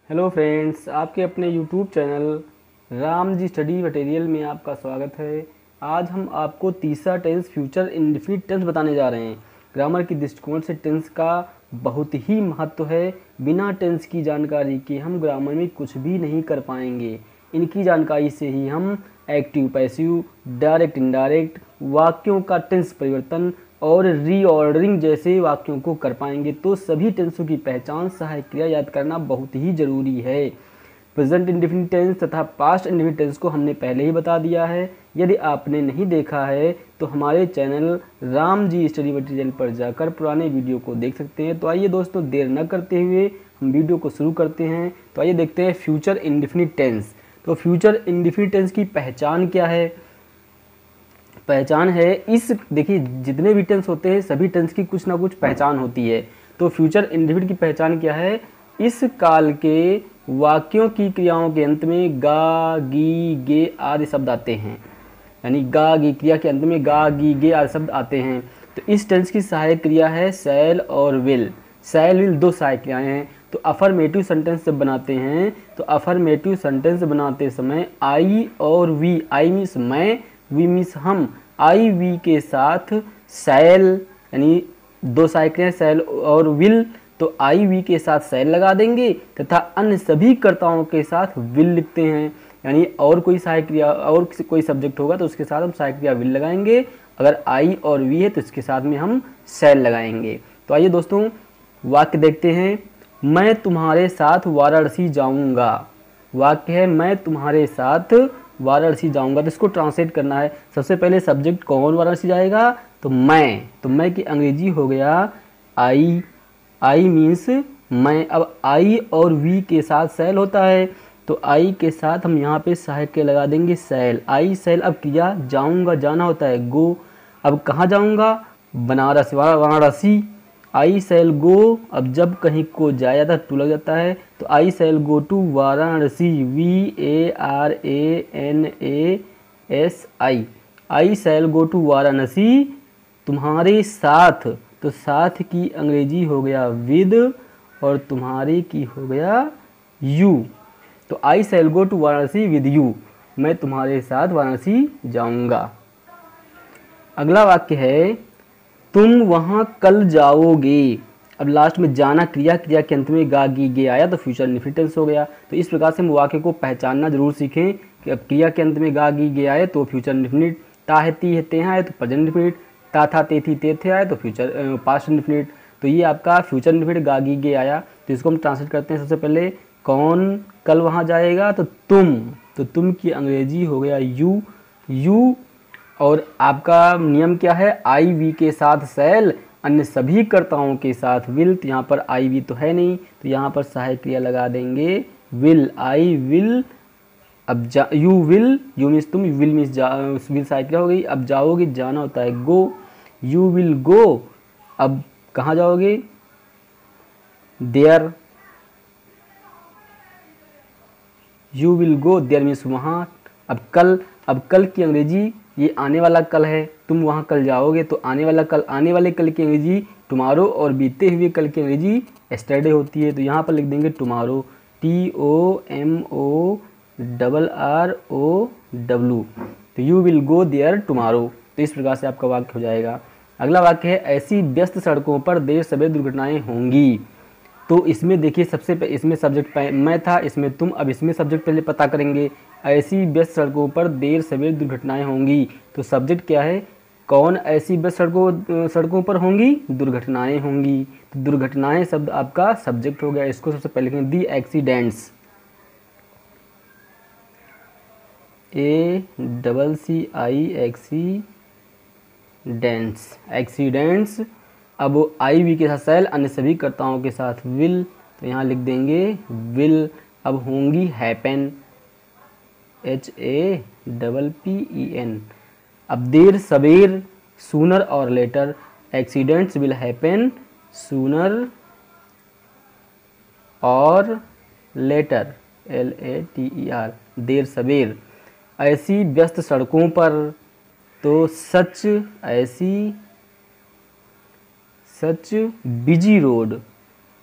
Hello friends, आपके अपने YouTube channel Ram ji study material में आपका स्वागत है। आज हम आपको तीसरा टेंस फ्यूचर इंडेफिनिट टेंस बताने जा रहे हैं। ग्रामर की दृष्टिकोण से टेंस का बहुत ही महत्व है। बिना टेंस की जानकारी के हम ग्रामर में कुछ भी नहीं कर पाएंगे। इनकी जानकारी से ही हम एक्टिव पैसिव, डायरेक्ट इनडायरेक्ट, वाक्यों का टेंस परिवर्तन और रीऑर्डरिंग जैसे वाक्यों को कर पाएंगे। तो सभी टेंसों की पहचान, सहायक क्रिया याद करना बहुत ही जरूरी है। प्रेजेंट इंडेफिनिट टेंस तथा पास्ट इंडेफिनिट टेंस को हमने पहले ही बता दिया है। यदि आपने नहीं देखा है तो हमारे channel Ram ji study material पर जाकर पुराने वीडियो को देख सकते हैं। तो आइए दोस्तों, देर न करते हुए हम वीडियो को शुरू करते हैं। तो आइए देखते हैं फ्यूचर इंडेफिनिट टेंस। तो फ्यूचर इंडेफिनिट टेंस की पहचान क्या है? पहचान है, इस देखिए जितने भी टेंस होते हैं सभी टेंस की कुछ ना कुछ पहचान होती है। तो फ्यूचर इंडेफिनिट की पहचान क्या है? इस काल के वाक्यों की क्रियाओं के अंत में गा, गी, गे आदि शब्द आते हैं। यानी गा, गी क्रिया के अंत में गा, गी, गे आदि शब्द आते हैं। तो इस टेंस की सहायक क्रिया है शैल और विल। शैल विल दो सहायक क्रियाएं हैं। तो अफर्मेटिव सेंटेंस जब बनाते हैं तो अफर्मेटिव सेंटेंस बनाते समय आई और वी, आई मीन्स मैं, वी मीन्स हम, आई वी के साथ शैल यानी दो सहायक क्रियाएं शैल और विल, तो आई वी के साथ शैल लगा देंगे तथा अन्य सभी कर्ताओं के साथ विल लिखते हैं। यानी और कोई सहायक क्रिया और कोई सब्जेक्ट होगा तो उसके साथ हम सहायक क्रिया विल लगाएंगे। अगर आई और वी है तो इसके साथ में हम शैल लगाएंगे। तो आइए दोस्तों वाक्य देखते हैं। मैं तुम्हारे साथ वाराणसी जाऊंगा। वाक्य है मैं तुम्हारे साथ वाराणसी जाऊंगा। तो इसको ट्रांसलेट करना है। सबसे पहले सब्जेक्ट कौन वाराणसी जाएगा? तो मैं। तो मैं की अंग्रेजी हो गया आई। आई मीन्स मैं। अब आई और वी के साथ शैल होता है तो आई के साथ हम यहाँ पे सहायक के लगा देंगे शैल। आई शैल। अब क्रिया जाऊंगा, जाना होता है गो। अब कहाँ जाऊंगा? बनारस, वाराणसी। आई शैल गो। अब जब कहीं को जाया था टू लग जाता है तो I shall go to Varanasi. VARANASI। I shall go to Varanasi तुम्हारे साथ। तो साथ की अंग्रेजी हो गया विद और तुम्हारे की हो गया यू। तो I shall go to Varanasi with you. मैं तुम्हारे साथ वाराणसी जाऊंगा। अगला वाक्य है तुम वहां कल जाओगे। अब लास्ट में जाना क्रिया, क्रिया के अंत में गा, गी, गे आया तो फ्यूचर इंडेफिनिट टेंस हो गया। तो इस प्रकार से हम वाक्य को पहचानना जरूर सीखें कि अब क्रिया के अंत में गा, गी, गे आए तो फ्यूचर इंडेफिनिट, ता है, ती है, ते आए तो प्रेजेंट इंडेफिनिट, ता था, ते थी, ते थे आए तो फ्यूचर पास्ट इंडेफिनिट। तो ये आपका फ्यूचर इंडेफिनिट गा, गी, गे आया। तो इसको हम ट्रांसलेट करते हैं। सबसे पहले कौन कल वहाँ जाएगा? तो तुम। तो तुम की अंग्रेजी हो गया यू। यू और आपका नियम क्या है? आई वी के साथ शैल, अन्य सभी कर्ताओं के साथ विल। तो यहाँ पर आई वी तो है नहीं तो यहाँ पर सहायक क्रिया लगा देंगे विल। I will. अब यू विल, यू मीन्स तुम, विल मीन्स विल सहायक क्रिया हो गई। अब जाओगे, जाना होता है गो। यू विल गो। अब कहाँ जाओगे? There. You will go there means वहाँ। अब कल, अब कल की अंग्रेजी ये आने वाला कल है। तुम वहाँ कल जाओगे तो आने वाला कल, आने वाले कल की अंग्रेजी टुमारो और बीते हुए कल की अंग्रेजी एस्टरडे होती है। तो यहाँ पर लिख देंगे टुमारो, TOMORROW। तो you will go there tomorrow. तो इस प्रकार से आपका वाक्य हो जाएगा। अगला वाक्य है ऐसी व्यस्त सड़कों पर देर सवेर दुर्घटनाएं होंगी। तो इसमें देखिए सबसे इसमें सब्जेक्ट मैं था, इसमें तुम। अब इसमें सब्जेक्ट पहले पता करेंगे। ऐसी व्यस्त सड़कों पर देर सवेर दुर्घटनाएं होंगी। तो सब्जेक्ट क्या है? कौन ऐसी व्यस्त सड़कों पर होंगी? दुर्घटनाएं होंगी। तो दुर्घटनाएं शब्द आपका सब्जेक्ट हो गया। इसको सबसे पहले लिखेंगे दी एक्सीडेंट्स, ACCI एक्सीडेंट्स। अब आई वी के साथ शैल, अन्य सभी कर्ताओं के साथ विल। तो यहाँ लिख देंगे विल। अब होंगी हैपन, HAPPEN। अब देर सवेर सूनर और later. Accidents will happen sooner और लेटर, LATER, देर सवेर। ऐसी व्यस्त सड़कों पर, तो सच, ऐसी सच बिजी रोड,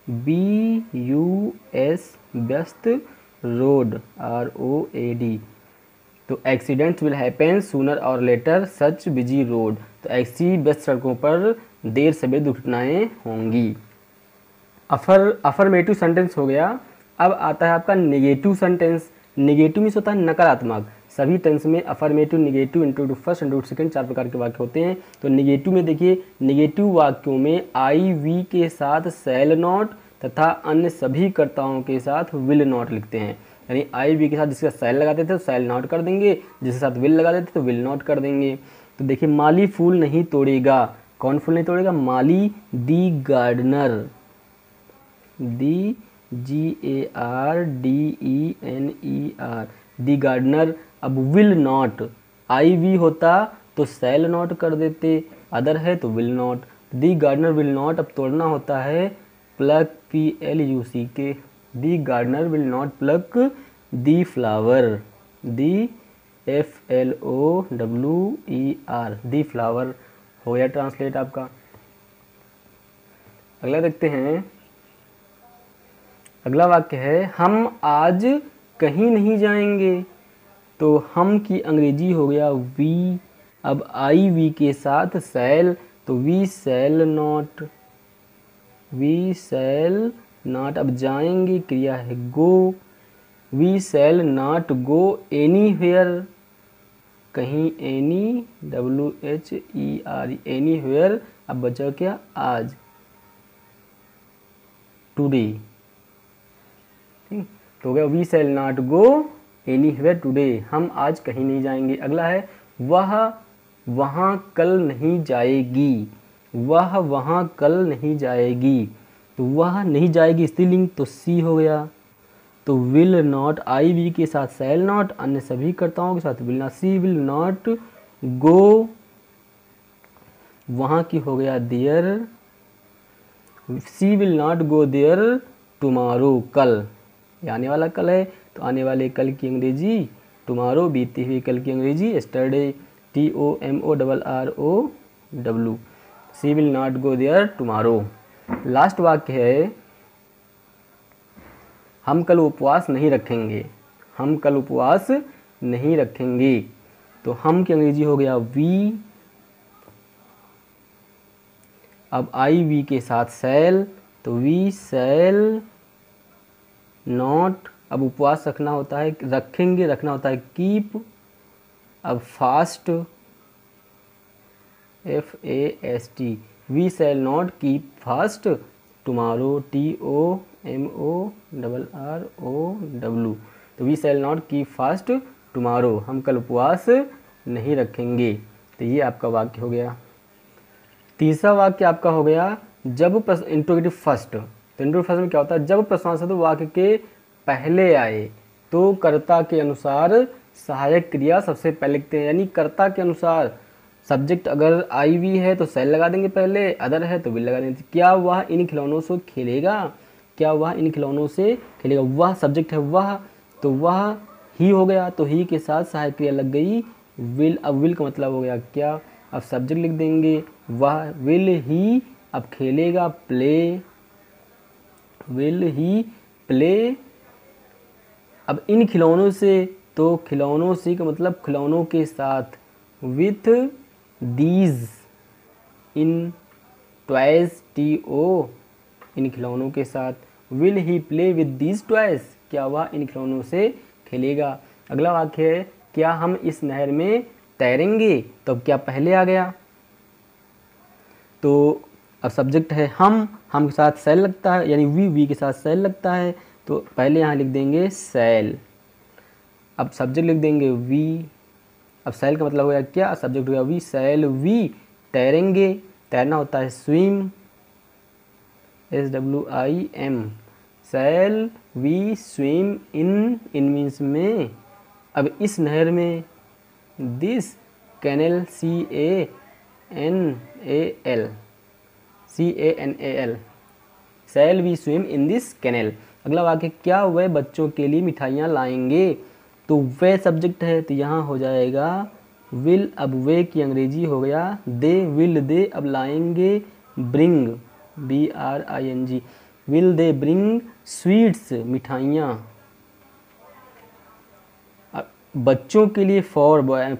BUS व्यस्त, रोड ROAD। तो एक्सीडेंट्स विल हैपन सूनर और लेटर सच बिजी रोड। तो ऐसी व्यस्त सड़कों पर देर सवेर दुर्घटनाएं होंगी। अफर्मेटिव सेंटेंस हो गया। अब आता है आपका नेगेटिव सेंटेंस। नेगेटिव मीन्स होता है नकारात्मक। सभी टेंस में affirmative, negative, introductive first, introductive second 4 प्रकार के वाक्य होते हैं। तो नेगेटिव में देखिए, नेगेटिव वाक्यों में आई वी के साथ शैल नॉट तथा अन्य सभी कर्ताओं के साथ विल नॉट लिखते हैं। यानी आई वी के साथ जिसका शैल लगाते थे तो शैल नॉट कर देंगे, जिसके साथ विल लगा देते तो विल नॉट कर देंगे। तो देखिए, माली फूल नहीं तोड़ेगा। कौन फूल नहीं तोड़ेगा? माली the gardener, the GARDENER, the gardener. अब विल नॉट, आई वी होता तो शैल नॉट कर देते, अदर है तो will not. The gardener will not, अब तोड़ना होता है pluck PLUCK। The gardener will not pluck the flower, the FLOWER, the flower हो गया ट्रांसलेट आपका। अगला देखते हैं। अगला वाक्य है, हम आज कहीं नहीं जाएंगे। तो हम की अंग्रेजी हो गया वी। अब आई वी के साथ शैल, तो we shall not, we shall not. अब जाएंगे क्रिया है go, we shall not go anywhere, कहीं, एनी WHERE, एनीवेयर। अब बचा क्या? आज, टुडे। ठीक, तो हो गया we shall not go anywhere today, हम आज कहीं नहीं जाएंगे। अगला है, वह वहाँ कल नहीं जाएगी। वह वहाँ कल नहीं जाएगी। तो वह नहीं जाएगी स्त्रीलिंग, तो सी हो गया। तो विल नॉट, आई वी के साथ शैल नॉट, अन्य सभी कर्ताओं के साथ will not. She will not go, वहाँ की हो गया there. She will not go there tomorrow, कल, आने वाला कल है तो आने वाले कल की अंग्रेजी टुमारो, बीती हुई कल की अंग्रेजी yesterday, TOMORROW। She will not go there tomorrow. Last वाक्य है, हम कल उपवास नहीं रखेंगे। हम कल उपवास नहीं रखेंगे। तो हम की अंग्रेजी हो गया वी। अब आई वी के साथ शैल, तो वी शैल नॉट। अब उपवास रखना होता है, रखेंगे रखना होता है कीप। अब fast, FAST, we shall not keep fast tomorrow, TOMORROW। तो we shall not keep fast tomorrow, हम कल उपवास नहीं रखेंगे। तो ये आपका वाक्य हो गया। तीसरा वाक्य आपका हो गया, जब इंट्रोगेटिव फर्स्ट। तो इंट्रोगेटिव फर्स्ट में क्या होता है? जब प्रश्नार्थक वाक्य के पहले आए तो कर्ता के अनुसार सहायक क्रिया सबसे पहले लिखते हैं। यानी कर्ता के अनुसार सब्जेक्ट अगर आई वी है तो शैल लगा देंगे पहले, अदर है तो विल लगा देंगे। क्या वह इन खिलौनों से खेलेगा? क्या वह इन खिलौनों से खेलेगा? वह सब्जेक्ट है वह, तो वह ही हो गया, तो ही के साथ सहायक क्रिया लग गई विल। अब विल का मतलब हो गया क्या? अब सब्जेक्ट लिख देंगे वह, विल ही। अब खेलेगा प्ले, विल ही प्ले। अब इन खिलौनों से, तो खिलौनों से का मतलब खिलौनों के साथ, with these, in toys, TO, इन खिलौनों के साथ। Will he play with these toys, क्या वह इन खिलौनों से खेलेगा। अगला वाक्य है, क्या हम इस नहर में तैरेंगे? तो अब क्या पहले आ गया, तो अब सब्जेक्ट है हम के साथ शैल लगता है, यानी वी के साथ शैल लगता है, तो पहले यहाँ लिख देंगे शैल। अब सब्जेक्ट लिख देंगे वी। अब शैल का मतलब हो गया क्या? सब्जेक्ट हो गया वी शैल वी तैरेंगे। तैरना होता है swim, SWIM, shall we swim in means में। अब इस नहर में, this canal, CANAL, shall we swim in this canal. अगला वाक्य, क्या वह बच्चों के लिए मिठाइयाँ लाएंगे? तो वह सब्जेक्ट है तो यहाँ हो जाएगा विल। अब वे की अंग्रेजी हो गया दे, विल दे। अब लाएंगे bring, BRING। Will they bring sweets, मिठाइयाँ। बच्चों के लिए for boy,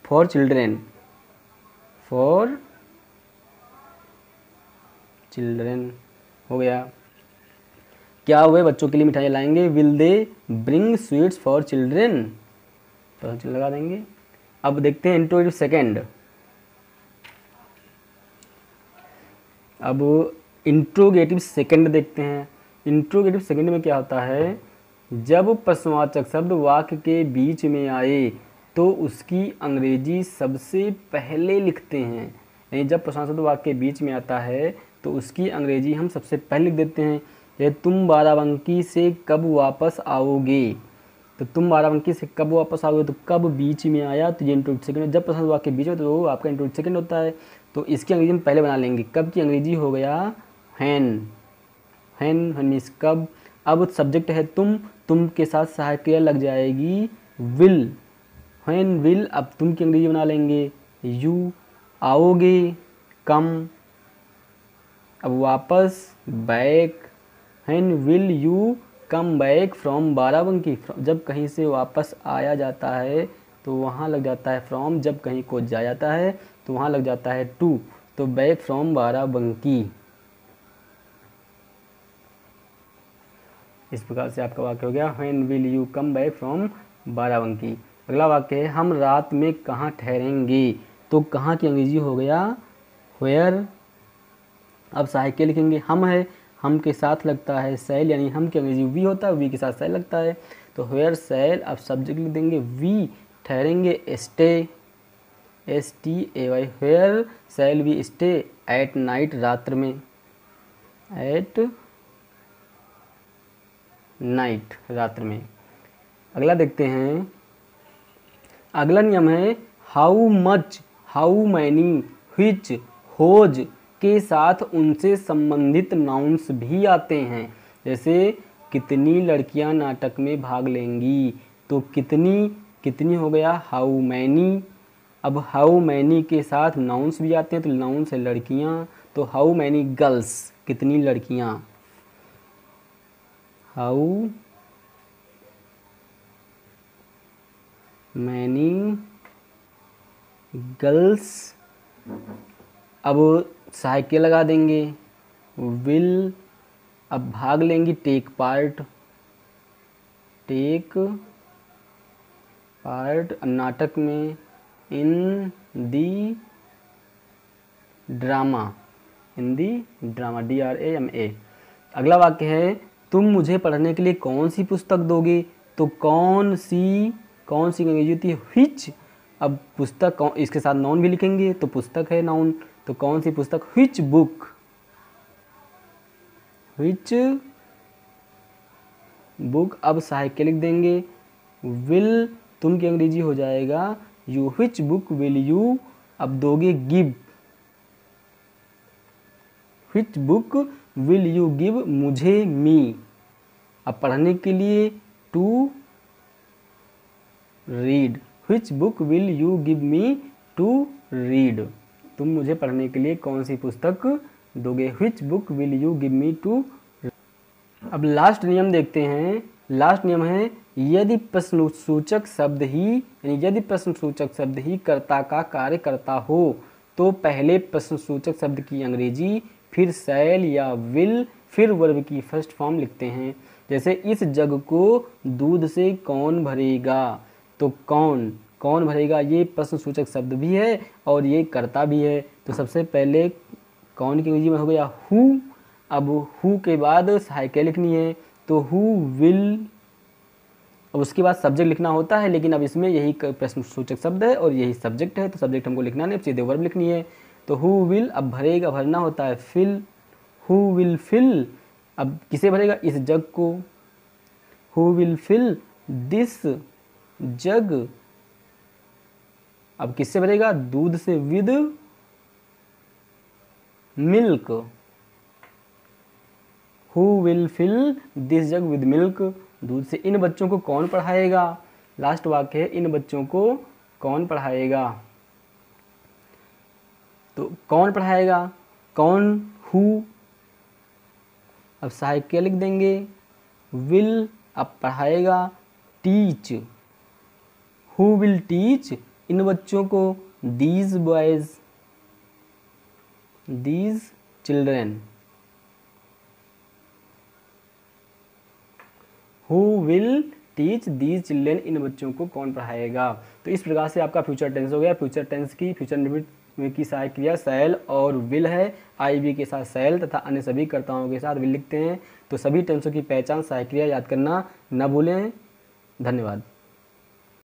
for children, for children हो गया। क्या हुए, बच्चों के लिए मिठाइयाँ लाएंगे, will they bring sweets for children, तो लगा देंगे। अब देखते हैं इंट्रोगेटिव सेकंड। अब इंट्रोगेटिव सेकंड देखते हैं। इंट्रोगेटिव सेकंड में क्या होता है, जब प्रश्नवाचक शब्द वाक्य के बीच में आए तो उसकी अंग्रेजी सबसे पहले लिखते हैं। यानी जब प्रश्नवाचक शब्द वाक्य के बीच में आता है तो उसकी अंग्रेजी हम सबसे पहले लिख देते हैं। ये तुम बाराबंकी से कब वापस आओगे, तो तुम बाराबंकी से कब वापस आओगे, तो कब बीच में आया, तो ये इंट्रोगेटिव सेकंड। जब प्रश्न वाक्य के बीच में तो आपका इंट्रोगेटिव सेकंड होता है, तो इसकी अंग्रेजी हम पहले बना लेंगे। कब की अंग्रेजी हो गया हैन, हैन मीन्स कब। अब सब्जेक्ट है तुम के साथ सहायक क्रिया लग जाएगी विल, हैन विल। अब तुम की अंग्रेजी बना लेंगे यू, आओगे कम, अब वापस back, when will you come back from Barabanki. जब कहीं से वापस आया जाता है तो वहाँ लग जाता है फ्रॉम, जब कहीं को जाया जाता है तो वहाँ लग जाता है टू, तो बैक फ्रॉम बाराबंकी। इस प्रकार से आपका वाक्य हो गया when will you come back from Barabanki. अगला वाक्य है हम रात में कहाँ ठहरेंगे, तो कहाँ की अंग्रेजी हो गया वेयर। अब सहायक के लिखेंगे, हम है, हम के साथ लगता है सैल, यानी हम की अंग्रेजी वी होता है, वी के साथ सैल लगता है, तो वेयर सैल। अब सब्जेक्ट लिख देंगे वी, ठहरेंगे stay, STAY, where shall we stay at night, रात्र में, एट नाइट, रात्र में। अगला देखते हैं, अगला नियम है how much, how many, which, whose के साथ उनसे संबंधित नाउन्स भी आते हैं। जैसे कितनी लड़कियां नाटक में भाग लेंगी, तो कितनी हो गया हाउ मैनी। अब हाउ मैनी के साथ नाउन्स भी आते हैं, तो नाउन्स है लड़कियां, तो हाउ मैनी गर्ल्स, कितनी लड़कियां, हाउ मैनी गर्ल्स। अब सहायक के लगा देंगे विल, अब भाग लेंगी टेक पार्ट, टेक पार्ट नाटक में, इन दी ड्रामा, इन दी ड्रामा, DRAMA। अगला वाक्य है तुम मुझे पढ़ने के लिए कौन सी पुस्तक दोगे, तो कौन सी अंग्रेजी होती है व्हिच। अब पुस्तक कौन, इसके साथ नाउन भी लिखेंगे, तो पुस्तक है नाउन, तो कौन सी पुस्तक, व्हिच बुक, व्हिच बुक। अब सहायक के लिख देंगे विल, तुम की अंग्रेजी हो जाएगा you, which book will you. अब दोगे give, which book will you give मुझे, मी। अब पढ़ने के लिए to read, which book will you give me to read. तुम मुझे पढ़ने के लिए कौन सी पुस्तक दोगे, which book will you give me to. अब लास्ट नियम देखते हैं। लास्ट नियम है यदि प्रश्नसूचक शब्द ही, यानी यदि प्रश्नसूचक शब्द ही कर्ता का कार्य करता हो तो पहले प्रश्नसूचक शब्द की अंग्रेजी, फिर शैल या विल, फिर वर्ब की फर्स्ट फॉर्म लिखते हैं। जैसे इस जग को दूध से कौन भरेगा, तो कौन भरेगा ये प्रश्नसूचक शब्द भी है और ये कर्ता भी है, तो सबसे पहले कौन की अंग्रेजी में हो गया हु। अब हु के बाद सहायक लिखनी है, तो हु विल। अब उसके बाद सब्जेक्ट लिखना होता है, लेकिन अब इसमें यही प्रश्नसूचक शब्द है और यही सब्जेक्ट है, तो सब्जेक्ट हमको लिखना नहीं, सीधे वर्ब लिखनी है। तो हु विल, अब भरेगा, भरना होता है फिल, हु विल फिल। अब किसे भरेगा, इस जग को, who will fill this jug. अब किससे भरेगा, दूध से, with milk, who will fill this jug with milk, दूध से। इन बच्चों को कौन पढ़ाएगा, लास्ट वाक्य है इन बच्चों को कौन पढ़ाएगा, तो कौन पढ़ाएगा, कौन हु, अब सहायक क्रिया लिख देंगे, विल अब पढ़ाएगा, टीच हु विल टीच इन बच्चों को, these boys these children, who will teach these children इन बच्चों को कौन पढ़ाएगा। तो इस प्रकार से आपका फ्यूचर टेंस हो गया। फ्यूचर टेंस की फ्यूचर इंडेफिनिट की सहायक क्रिया शैल और विल है, आई बी के साथ शैल तथा अन्य सभी कर्ताओं के साथ विल लिखते हैं। तो सभी टेंसों की पहचान सहायक क्रिया याद करना न भूलें। धन्यवाद।